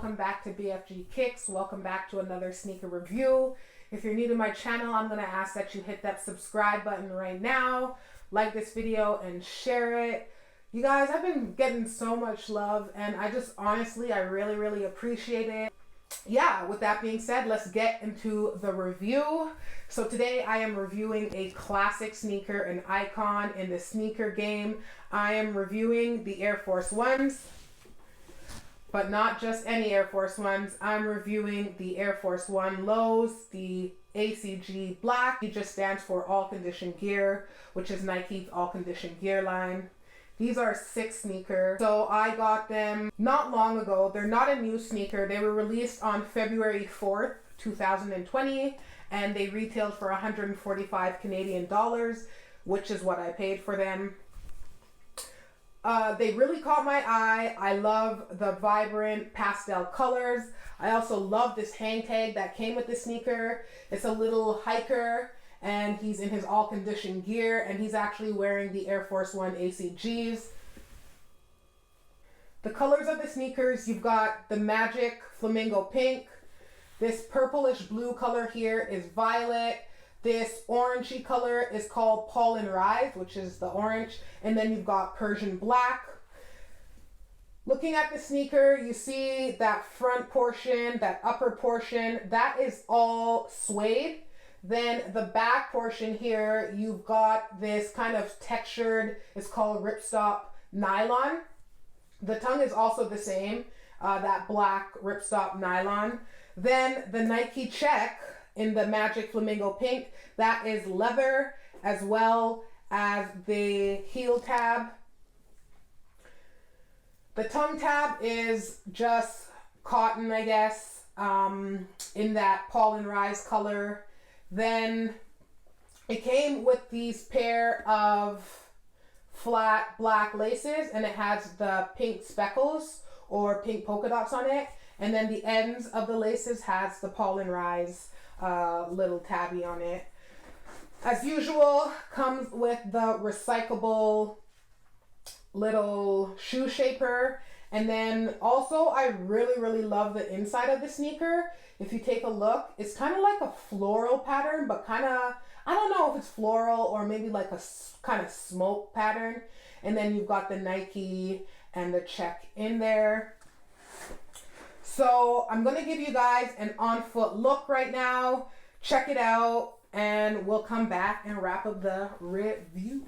welcome back to BFG Kicks. Welcome back to another sneaker review. If you're new to my channel, I'm going to ask that you hit that subscribe button right now, like this video and share it. You guys, I've been getting so much love and I really appreciate it. Yeah, with that being said, let's get into the review. So today I am reviewing a classic sneaker, an icon in the sneaker game. I am reviewing the Air Force Ones. But not just any Air Force Ones. I'm reviewing the Air Force One lows, the ACG Black. It just stands for All Condition Gear, which is Nike's All Condition Gear line. These are 6 sneakers. So I got them not long ago. They're not a new sneaker. They were released on February 4th, 2020, and they retailed for 145 Canadian dollars, which is what I paid for them. They really caught my eye. I love the vibrant pastel colors. I also love this hang tag that came with the sneaker. It's a little hiker and he's in his all condition gear and he's actually wearing the Air Force One ACGs. The colors of the sneakers, you've got the magic flamingo pink. This purplish blue color here is violet. This orangey color is called Pollen Rise, which is the orange. And then you've got Persian black. Looking at the sneaker, you see that front portion, that upper portion, that is all suede. Then the back portion here, you've got this kind of textured, it's called ripstop nylon. The tongue is also the same, that black ripstop nylon. Then the Nike check in the magic flamingo pink, that is leather, as well as the heel tab. The tongue tab is just cotton, I guess, in that pollen rise color. Then it came with these pair of flat black laces and it has the pink speckles or pink polka dots on it. And then the ends of the laces has the pollen rise little tabby on it. As usual, comes with the recyclable little shoe shaper. And then also I really love the inside of the sneaker. If you take a look, it's kind of like a floral pattern, but kind of, I don't know if it's floral or maybe like a kind of smoke pattern. And then you've got the Nike and the check in there. So I'm going to give you guys an on-foot look right now. Check it out and we'll come back and wrap up the review.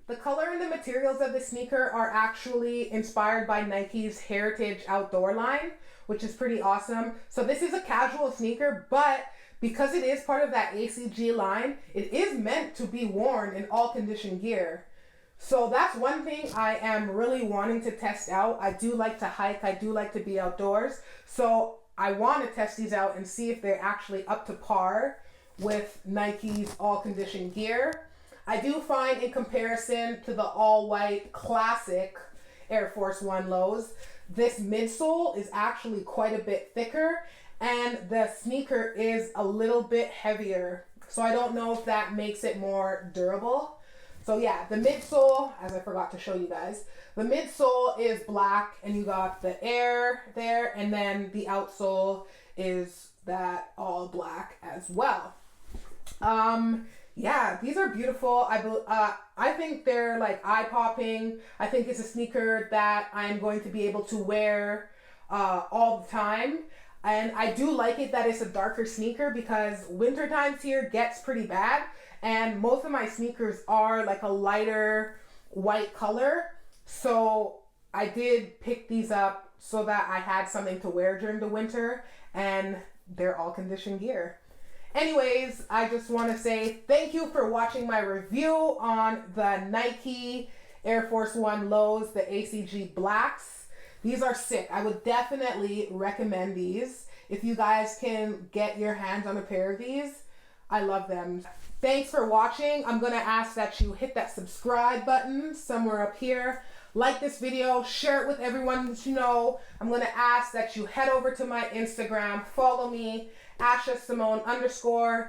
The color and the materials of the sneaker are actually inspired by Nike's Heritage Outdoor line, which is pretty awesome. So this is a casual sneaker, but because it is part of that ACG line, it is meant to be worn in all condition gear. So that's one thing I am really wanting to test out. I do like to hike, I do like to be outdoors. So I want to test these out and see if they're actually up to par with Nike's all condition gear. I do find in comparison to the all-white classic Air Force One lows, this midsole is actually quite a bit thicker and the sneaker is a little bit heavier. So I don't know if that makes it more durable. So yeah, the midsole, as I forgot to show you guys, the midsole is black and you got the air there, and then the outsole is that all black as well. Yeah, these are beautiful. I think they're like eye-popping. I think it's a sneaker that I'm going to be able to wear all the time. And I do like it that it's a darker sneaker because winter times here gets pretty bad. And most of my sneakers are like a lighter white color. So I did pick these up so that I had something to wear during the winter, and they're all condition gear. Anyways, I just want to say thank you for watching my review on the Nike Air Force One lows, the ACG blacks. These are sick. I would definitely recommend these. If you guys can get your hands on a pair of these, I love them. Thanks for watching. I'm going to ask that you hit that subscribe button somewhere up here. Like this video, share it with everyone that you know. I'm going to ask that you head over to my Instagram, follow me, AshaSimone_.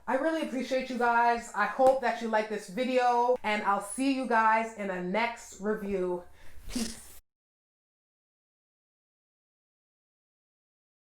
I really appreciate you guys. I hope that you like this video, and I'll see you guys in a next review. Peace.